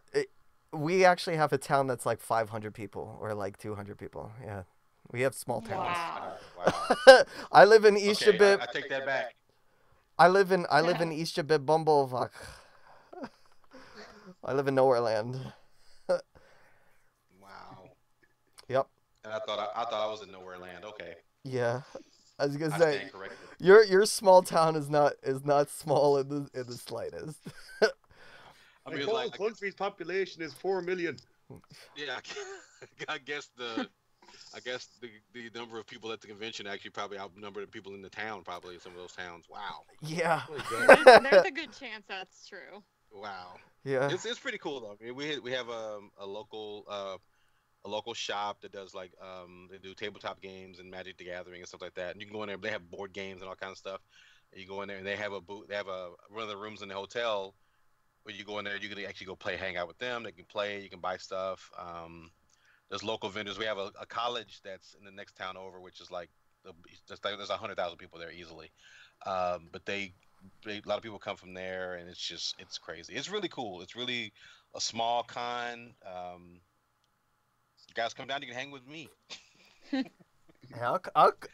We actually have a town that's like 500 people or like 200 people. Yeah. We have small towns. Wow. wow. I live in East Okay, Jabib. I take that back. I live in East Jabib Bumblevok. I live in Nowhere Land. Wow. Yep. And I thought I was in nowhere land. Okay, Yeah. I was gonna I say stand corrected. your small town is not small in the slightest. I The mean, it's whole like country's population is 4 million. yeah. I guess the number of people at the convention actually probably outnumber the people in the town. Probably in some of those towns. Wow. Yeah. There's a good chance that's true. Wow. Yeah. It's pretty cool though. I mean, we have a local shop that does like they do tabletop games and Magic the Gathering and stuff like that. And you can go in there. They have board games and all kinds of stuff. And you go in there and they have a booth. They have one of the rooms in the hotel where you go in there. You can actually go hang out with them. They can play. You can buy stuff. There's local vendors. We have a college that's in the next town over, which is like there's 100,000 people there easily. But a lot of people come from there, and it's crazy. It's really cool. It's really a small con. You guys come down. You can hang with me. Yeah,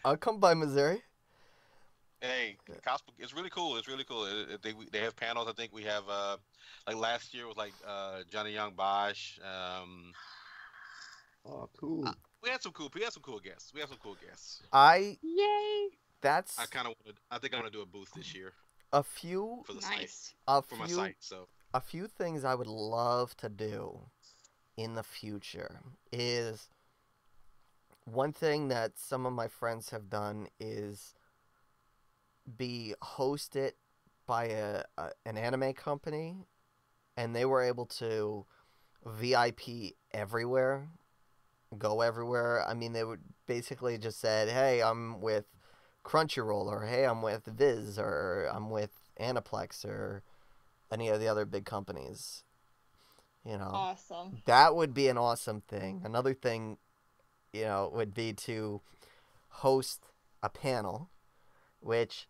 I'll come by Missouri. Hey, cosplay. It's really cool. It's really cool. They have panels. I think we have like last year was like Johnny Young Bosch. Oh, cool. We had some cool guests. Yay! That's I think I'm gonna do a booth this year a few for the site, Nice. for my site. So a few things I would love to do in the future is one thing that some of my friends have done is be hosted by an anime company, and they were able to VIP everywhere, go everywhere. I mean, they would basically just said, "Hey, I'm with Crunchyroll," or "Hey, I'm with Viz," or "I'm with Aniplex," or any of the other big companies. You know, Awesome. that would be an awesome thing. Another thing, would be to host a panel, which,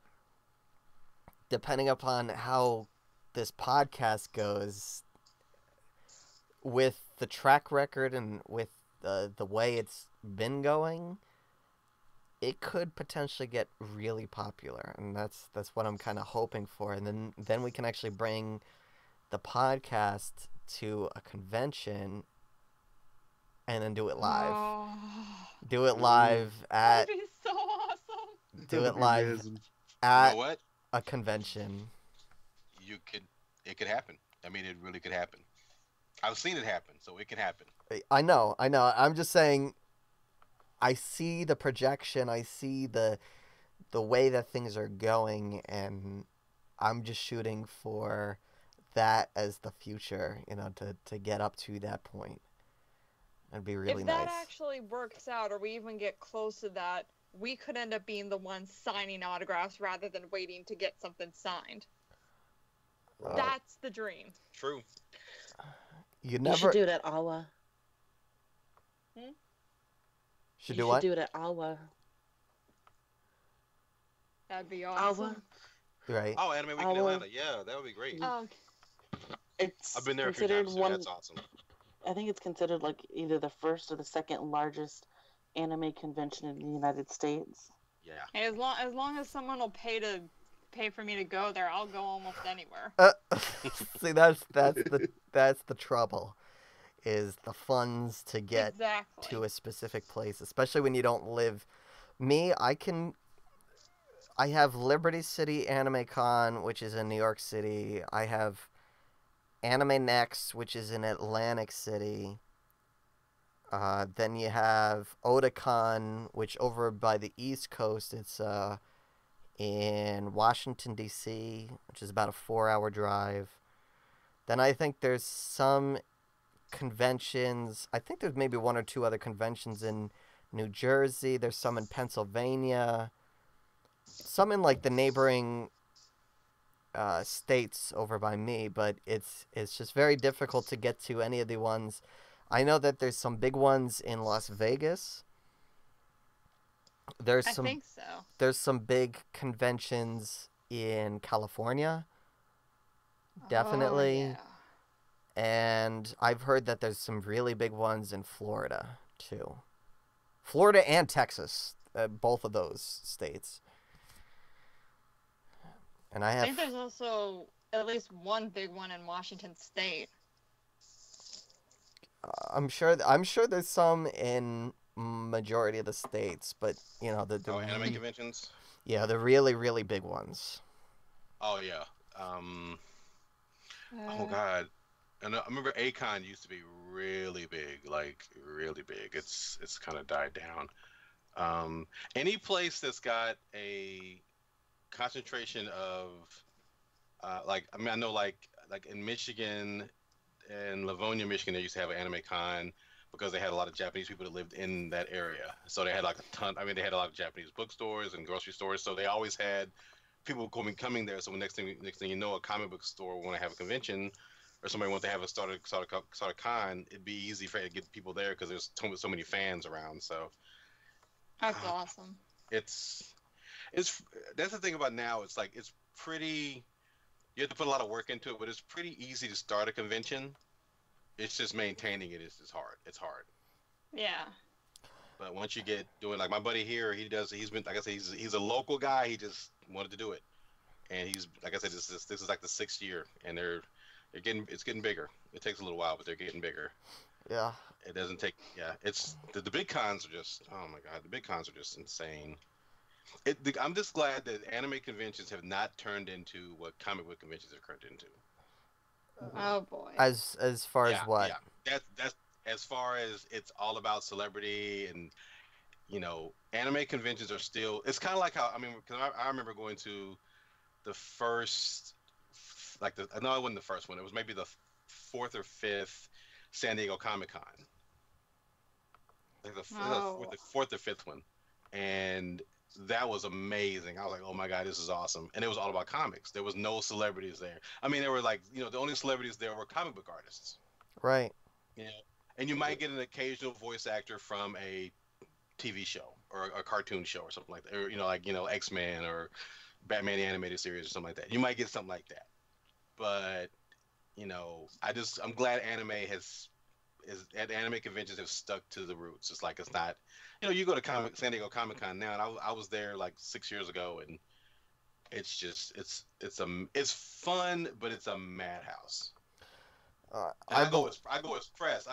depending upon how this podcast goes, with the track record and with the way it's been going, it could potentially get really popular, and that's what I'm kind of hoping for. And then we can actually bring the podcast to a convention and then do it live. Oh, Do it live at that'd be so awesome. do it That'd be live amazing. you at know what? a convention. It could happen. I mean, it really could happen. I've seen it happen, so it can happen. I know. I'm just saying, I see the projection, I see the way that things are going, and I'm just shooting for that as the future, to get up to that point. That'd be really If that nice. actually works out, or we even get close to that, we could end up being the ones signing autographs rather than waiting to get something signed. That's the dream. True. You You never should do it at Awa. should You do what? should do it at Awa. That'd be I'll, awesome. Right. Oh, Anime Week in I'll, Atlanta. Yeah, that would be great. Oh, it's I've been there a few considered times too. one. That's awesome. I think it's considered like either the first or the second largest anime convention in the United States. Yeah. hey, as long as someone will pay for me to go there, I'll go almost anywhere. See, that's the trouble, is the funds to get Exactly. to a specific place, especially when you don't live. Me, I have Liberty City Anime Con, which is in New York City. I have Anime Next, which is in Atlantic City. Then you have Otakon, which over by the East Coast, it's in Washington, D.C., which is about a 4-hour drive. Then I think there's some conventions. I think there's maybe one or two other conventions in New Jersey. There's some in Pennsylvania. Some in like the neighboring states over by me, but it's just very difficult to get to any of the ones. I know that there's some big ones in Las Vegas. I think so. There's some big conventions in California. Definitely. Oh, yeah. And I've heard that there's some really big ones in Florida too. Florida and Texas, both of those states. And I I think have there's also at least one big one in Washington State. I'm sure there's some in majority of the states, but you know the Anime conventions. yeah, the really really big ones. Oh yeah. Oh god. And I remember Akon used to be really big, like really big. It's kind of died down. Any place that's got a concentration of like I know like in Michigan and Livonia, Michigan, they used to have an Anime Con because they had a lot of Japanese people that lived in that area. So they had like a ton. I mean, they had a lot of Japanese bookstores and grocery stores. So they always had people coming there. So next thing you know, a comic book store will want to have a convention, or somebody wants to have a start a con. It'd be easy for it to get people there because there's so many fans around. So That's awesome. it's that's the thing about now. It's like it's pretty. You have to put a lot of work into it, but it's pretty easy to start a convention. It's just maintaining it is hard. It's hard. Yeah. But once you get doing, like my buddy here, he's been, like I said, he's a local guy. He just wanted to do it, and he's, like I said, this is like the 6th year, and it's getting bigger. It takes a little while, but they're getting bigger. Yeah. It doesn't take, yeah. It's the big cons are just, oh my god, the big cons are just insane. I'm just glad that anime conventions have not turned into what comic book conventions have turned into. Oh boy. As far as what? Yeah. That's as far as it's all about celebrity, and anime conventions are still. It's kind of like how because I remember going to the first, no, it wasn't the first one. It was maybe the 4th or 5th San Diego Comic Con. Like the 4th or 5th one, and that was amazing. I was like, oh my god, this is awesome. And it was all about comics. There was no celebrities there. I mean, there were the only celebrities there were comic book artists. Right. And you might get an occasional voice actor from a TV show or a cartoon show or something like that. Or, X-Men or Batman the Animated Series or something like that. You might get something like that. But, I'm glad anime conventions have stuck to the roots. It's like, it's not, you go to San Diego Comic Con now, and I was there like 6 years ago, and it's just it's fun, but it's a madhouse. I go as press,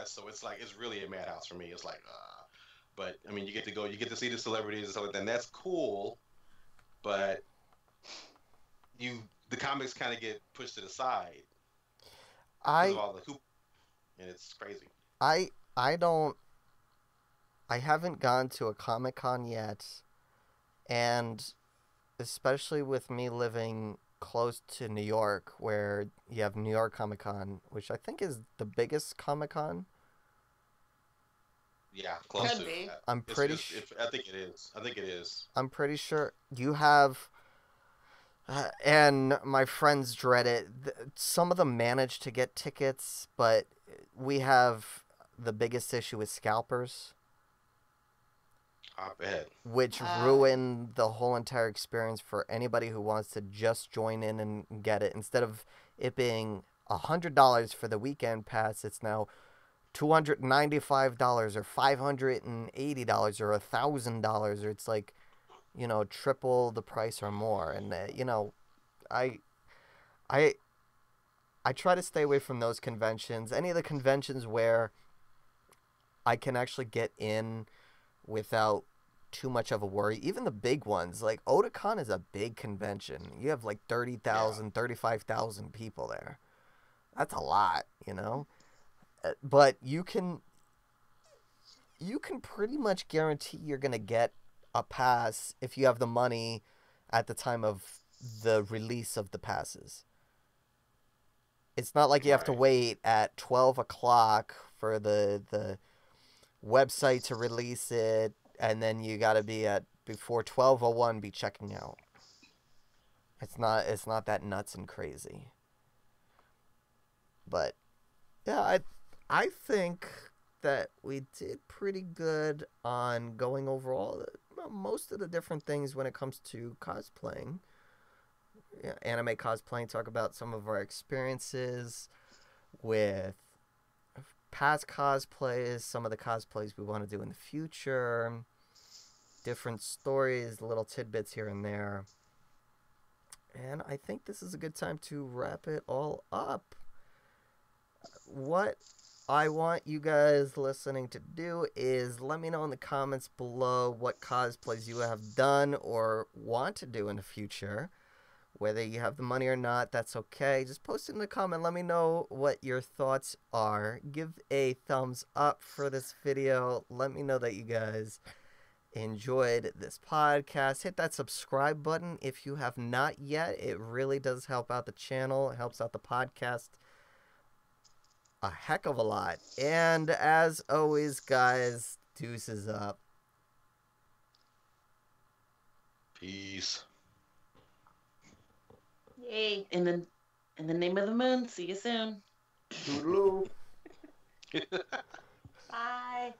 so it's like it's really a madhouse for me. It's like, but I mean, you get to see the celebrities and stuff like that, and that's cool, but the comics kind of get pushed to the side because of all the hoop, and it's crazy. I haven't gone to a Comic-Con yet, and especially with me living close to New York, where you have New York Comic-Con, which I think is the biggest Comic-Con. Yeah, close Could to. be. I'm pretty sure. I think it is. I'm pretty sure you have, and my friends dread it. Some of them manage to get tickets, but we have the biggest issue with scalpers. I bet. which ruined the whole entire experience for anybody who wants to just join in and get it. Instead of it being $100 for the weekend pass, it's now $295 or $580 or $1,000, or it's like, triple the price or more. And I I I try to stay away from those conventions. Any of the conventions where I can actually get in without too much of a worry. Even the big ones, like Otakon is a big convention. You have like 30,000, 35,000 people there. That's a lot, But you can pretty much guarantee you're going to get a pass if you have the money at the time of the release of the passes. It's not like you have to wait at 12 o'clock for the website to release it, and then you got to be at before 12:01 be checking out. It's not that nuts and crazy. But yeah, I think that we did pretty good on going over most of the different things when it comes to cosplaying. Anime cosplaying, talk about some of our experiences with past cosplays, some of the cosplays we want to do in the future, different stories, little tidbits here and there. And I think this is a good time to wrap it all up. What I want you guys listening to do is let me know in the comments below what cosplays you have done or want to do in the future. Whether you have the money or not, that's okay. Just post it in the comment. Let me know what your thoughts are. Give a thumbs up for this video. Let me know that you guys enjoyed this podcast. Hit that subscribe button if you have not yet. It really does help out the channel. It helps out the podcast a heck of a lot. And as always, guys, deuces up. Peace. Yay. In the name of the moon. See you soon. Toodaloo. Bye.